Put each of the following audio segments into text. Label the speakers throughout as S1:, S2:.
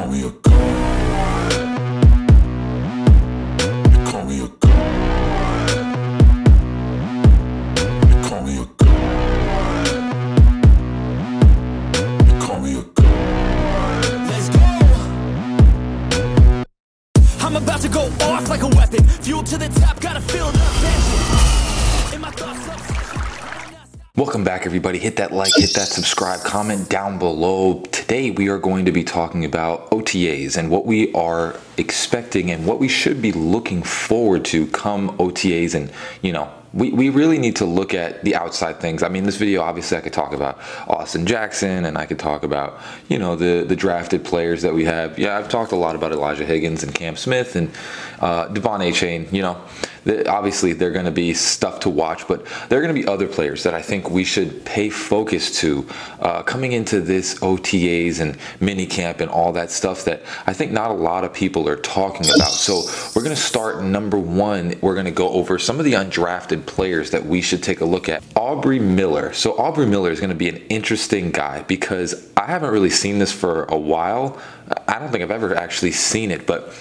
S1: call me a god. They call me a god. They call me a god. They call me a god.
S2: Let's go. I'm about to go off like a weapon. Fuel to the top, gotta feel the passion. In my thoughts up.
S3: Welcome back, everybody. Hit that like, hit that subscribe, comment down below. Today we are going to be talking about OTAs and what we are expecting and what we should be looking forward to come OTAs. And you know, we really need to look at the outside things. I mean, this video, obviously I could talk about Austin Jackson and I could talk about, you know, the drafted players that we have. Yeah, I've talked a lot about Elijah Higgins and Cam Smith and Devon A-Chain. You know, obviously they're going to be stuff to watch, but there are going to be other players that I think we should pay focus to coming into this OTAs and mini camp and all that stuff that I think not a lot of people are talking about. So we're going to start number one. We're going to go over some of the undrafted players that we should take a look at. Aubrey Miller. So Aubrey Miller is going to be an interesting guy because I haven't really seen this for a while. I don't think I've ever actually seen it, but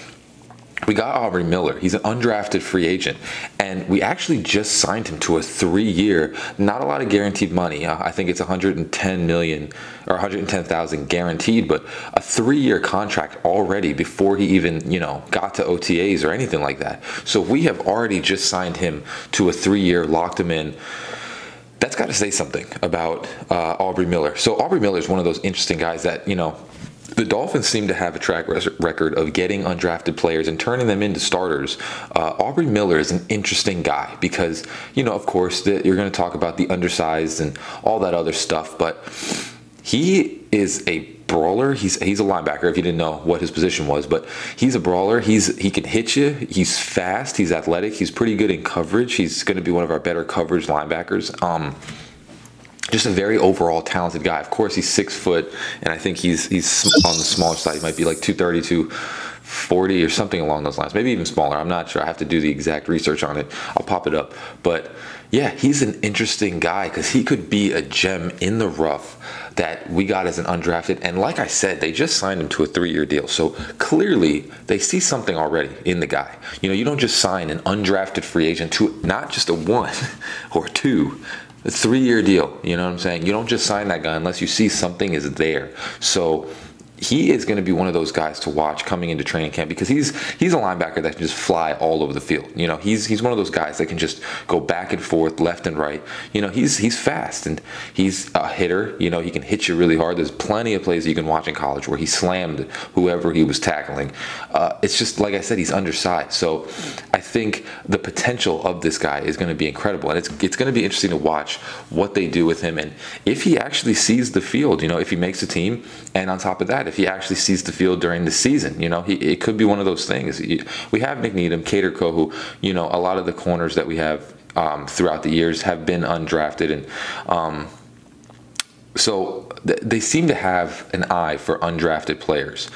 S3: we got Aubrey Miller. He's an undrafted free agent, and we actually just signed him to a 3-year, not a lot of guaranteed money. I think it's 110 million or 110,000 guaranteed, but a 3-year contract already before he even, you know, got to OTAs or anything like that. So we have already just signed him to a 3-year, locked him in. That's got to say something about Aubrey Miller. So Aubrey Miller is one of those interesting guys that, you know, the Dolphins seem to have a track record of getting undrafted players and turning them into starters. Aubrey Miller is an interesting guy because, you know, of course, you're going to talk about the undersized and all that other stuff, but he is a brawler. He's a linebacker, if you didn't know what his position was, but he's a brawler. He can hit you. He's fast. He's athletic. He's pretty good in coverage. He's going to be one of our better coverage linebackers. Just a very overall talented guy. Of course, he's 6 foot, and I think he's on the smaller side. He might be like 230, 240 or something along those lines. Maybe even smaller. I'm not sure. I have to do the exact research on it. I'll pop it up. But yeah, he's an interesting guy because he could be a gem in the rough that we got as an undrafted. And like I said, they just signed him to a 3-year deal. So clearly they see something already in the guy. You know, you don't just sign an undrafted free agent to not just a 1 or 2, a 3-year deal. You know what I'm saying? You don't just sign that guy unless you see something is there. So he is going to be one of those guys to watch coming into training camp because he's a linebacker that can just fly all over the field. You know, he's one of those guys that can just go back and forth, left and right. You know, he's fast and he's a hitter. You know, he can hit you really hard. There's plenty of plays you can watch in college where he slammed whoever he was tackling. It's just, like I said, he's undersized. So I think the potential of this guy is going to be incredible, and it's going to be interesting to watch what they do with him and if he actually sees the field. You know, if he makes a team, and on top of that, if he actually sees the field during the season. You know, it could be one of those things. We have Nick Needham, Cater Kohu, you know, a lot of the corners that we have throughout the years have been undrafted, and so they seem to have an eye for undrafted players.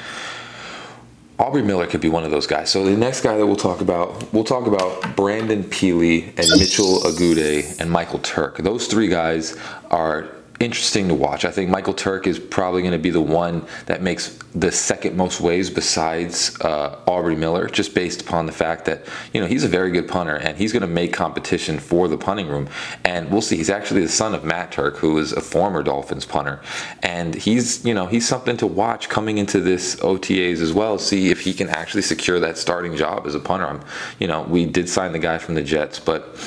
S3: Aubrey Miller could be one of those guys. So the next guy that we'll talk about Brandon Peely and Mitchell Agude and Michael Turk. Those 3 guys are interesting to watch. I think Michael Turk is probably going to be the one that makes the second most waves besides Aubrey Miller, just based upon the fact that, you know, he's a very good punter and he's going to make competition for the punting room. And we'll see. He's actually the son of Matt Turk, who is a former Dolphins punter, and he's, you know, he's something to watch coming into this OTAs as well. See if he can actually secure that starting job as a punter. You know, we did sign the guy from the Jets, but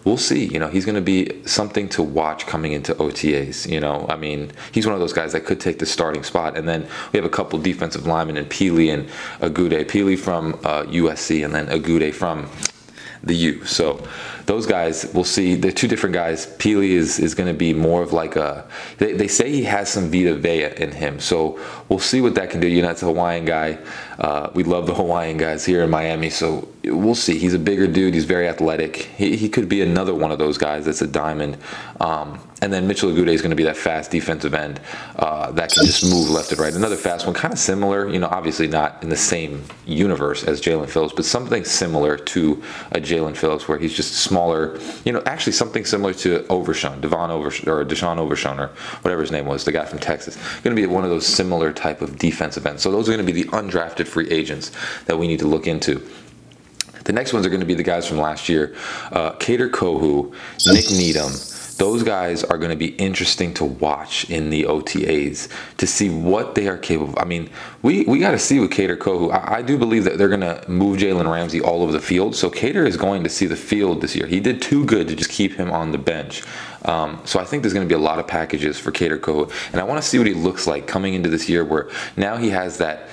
S3: we'll see. You know, he's going to be something to watch coming into OTAs. You know, I mean, he's one of those guys that could take the starting spot. And then we have a couple defensive linemen in Peely and Agude. Peely from USC and then Agude from the U. So those guys, we'll see. They're 2 different guys. Peely is going to be more of like a, they say he has some Vita Vea in him. So we'll see what that can do. You know, it's a Hawaiian guy. We love the Hawaiian guys here in Miami. So we'll see. He's a bigger dude. He's very athletic. He could be another one of those guys that's a diamond. And And then Mitchell Agude is going to be that fast defensive end that can just move left and right. Another fast one, kind of similar, you know, obviously not in the same universe as Jalen Phillips, but something similar to a Jalen Phillips where he's just smaller, you know, actually something similar to Overshown, Deshaun Overshown, or whatever his name was, the guy from Texas. Going to be one of those similar type of defensive ends. So those are going to be the undrafted free agents that we need to look into. The next ones are going to be the guys from last year, Kader Kohou, Nick Needham. Those guys are going to be interesting to watch in the OTAs to see what they are capable of. I mean, we got to see with Kader Kohou. I do believe that they're going to move Jalen Ramsey all over the field. So Kader is going to see the field this year. He did too good to just keep him on the bench. So I think there's going to be a lot of packages for Kader Kohou. And I want to see what he looks like coming into this year where now he has that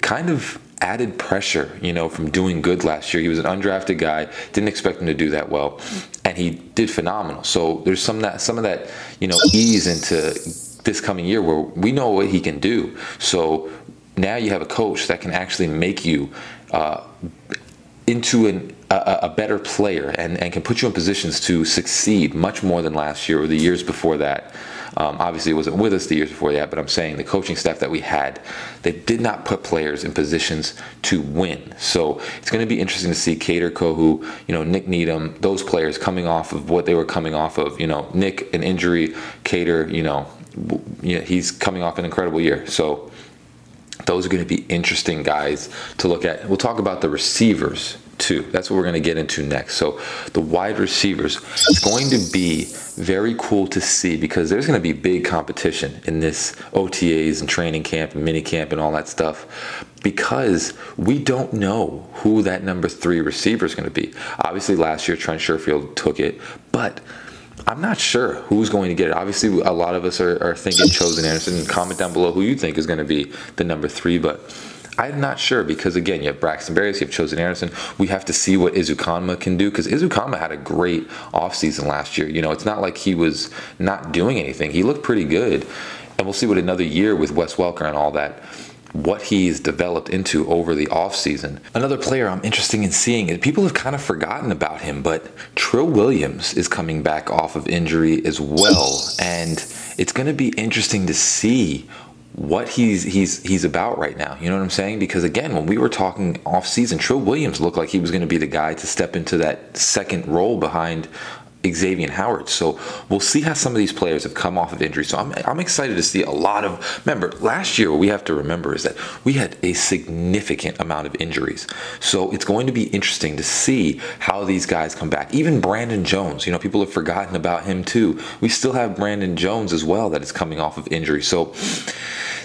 S3: kind of added pressure, you know, from doing good last year. He was an undrafted guy, didn't expect him to do that well, and he did phenomenal. So there's some of that, you know, ease into this coming year where we know what he can do. So now you have a coach that can actually make you into a better player and can put you in positions to succeed much more than last year or the years before that. Obviously, it wasn't with us the years before that, but I'm saying the coaching staff that we had, they did not put players in positions to win. So it's going to be interesting to see Kader Kohou, you know, Nick Needham, those players coming off of what they were coming off of. You know, Nick, an injury, Kader, you know, he's coming off an incredible year. So those are going to be interesting guys to look at. We'll talk about the receivers too. That's what we're going to get into next. So the wide receivers, it's going to be very cool to see because there's going to be big competition in this OTAs and training camp and mini camp and all that stuff because we don't know who that number 3 receiver is going to be. Obviously last year Trent Sherfield took it, but I'm not sure who's going to get it. Obviously, a lot of us are thinking Chosen Anderson. Comment down below who you think is going to be the number 3, but I'm not sure because, again, you have Braxton Berrios, you have Chosen Anderson. We have to see what Aiyukuma can do because Aiyukuma had a great offseason last year. You know, it's not like he was not doing anything. He looked pretty good, and we'll see what another year with Wes Welker and all that, what he's developed into over the offseason. Another player I'm interested in seeing, and people have kind of forgotten about him, but Trill Williams is coming back off of injury as well, and it's going to be interesting to see what he's about right now. You know what I'm saying? Because again, when we were talking off season, Trill Williams looked like he was going to be the guy to step into that second role behind Xavier Howard. So we'll see how some of these players have come off of injury. So I'm excited to see a lot of, remember, last year what we have to remember is that we had a significant amount of injuries. So it's going to be interesting to see how these guys come back. Even Brandon Jones, you know, people have forgotten about him too. We still have Brandon Jones as well that is coming off of injury. So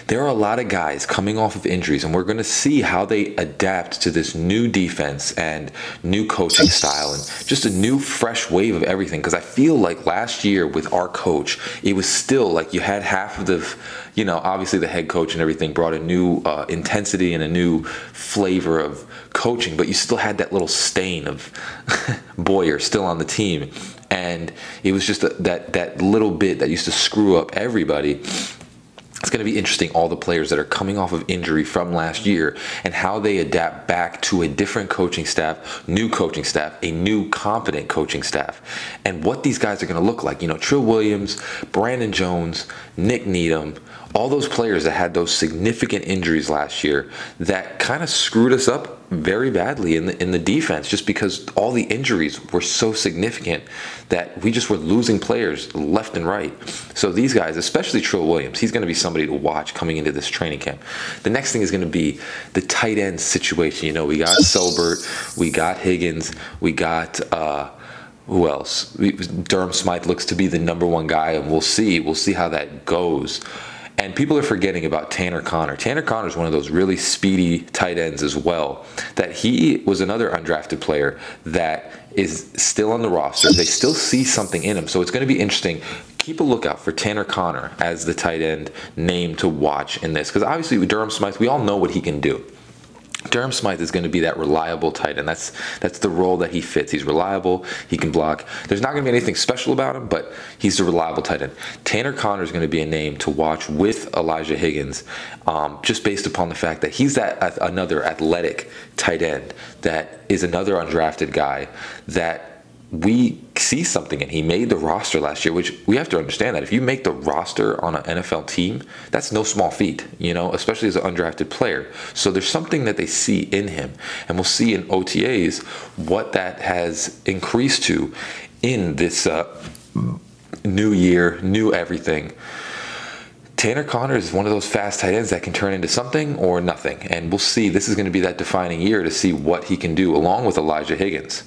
S3: there are a lot of guys coming off of injuries, and we're going to see how they adapt to this new defense and new coaching style and just a new fresh wave of everything. Because I feel like last year with our coach, it was still like you had half of the, you know, obviously the head coach and everything brought a new intensity and a new flavor of coaching, but you still had that little stain of Boyer still on the team. And it was just that little bit that used to screw up everybody. It's going to be interesting, all the players that are coming off of injury from last year and how they adapt back to a different coaching staff, new coaching staff, a new competent coaching staff, and what these guys are going to look like. You know, Trill Williams, Brandon Jones, Nick Needham, all those players that had those significant injuries last year that kind of screwed us up very badly in the defense just because all the injuries were so significant that we just were losing players left and right. So these guys, especially Trill Williams, he's going to be somebody to watch coming into this training camp. The next thing is going to be the tight end situation. You know, we got Sobert, we got Higgins, we got who else? Durham Smythe looks to be the #1 guy, and we'll see how that goes. And people are forgetting about Tanner Conner. Tanner Conner is one of those really speedy tight ends as well. That he was another undrafted player that is still on the roster. They still see something in him. So it's going to be interesting. Keep a lookout for Tanner Conner as the tight end name to watch in this. Because obviously with Durham Smythe, we all know what he can do. Durham Smythe is going to be that reliable tight end. That's the role that he fits. He's reliable. He can block. There's not going to be anything special about him, but he's a reliable tight end. Tanner Conner is going to be a name to watch with Elijah Higgins, just based upon the fact that he's another athletic tight end that is another undrafted guy that we see something, and he made the roster last year, which we have to understand that if you make the roster on an NFL team, that's no small feat, you know, especially as an undrafted player. So there's something that they see in him, and we'll see in OTAs what that has increased to in this new year, new everything. Tanner Conner is one of those fast tight ends that can turn into something or nothing, and we'll see. This is going to be that defining year to see what he can do, along with Elijah Higgins.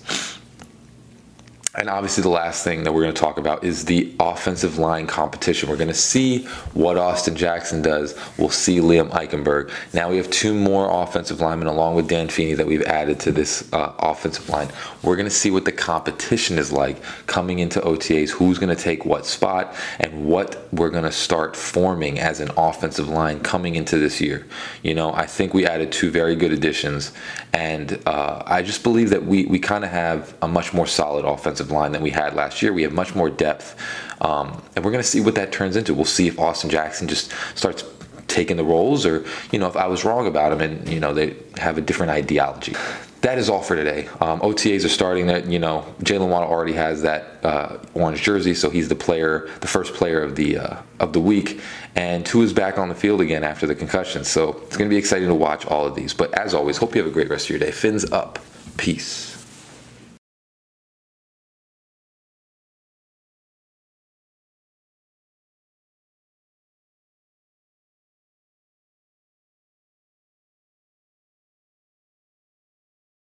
S3: And obviously the last thing that we're going to talk about is the offensive line competition. We're going to see what Austin Jackson does. We'll see Liam Eichenberg. Now we have 2 more offensive linemen along with Dan Feeney that we've added to this offensive line. We're going to see what the competition is like coming into OTAs, who's going to take what spot, and what we're going to start forming as an offensive line coming into this year. You know, I think we added 2 very good additions, and I just believe that we kind of have a much more solid offensive line than we had last year. We have much more depth, and we're going to see what that turns into. We'll see if Austin Jackson just starts taking the roles, or, you know, if I was wrong about him and, you know, they have a different ideology. That is all for today. OTAs are starting. That, you know, Jalen Waddle already has that orange jersey, so he's the first player of the week, and Tua is back on the field again after the concussion. So it's going to be exciting to watch all of these. But as always, hope you have a great rest of your day. Fins up. Peace.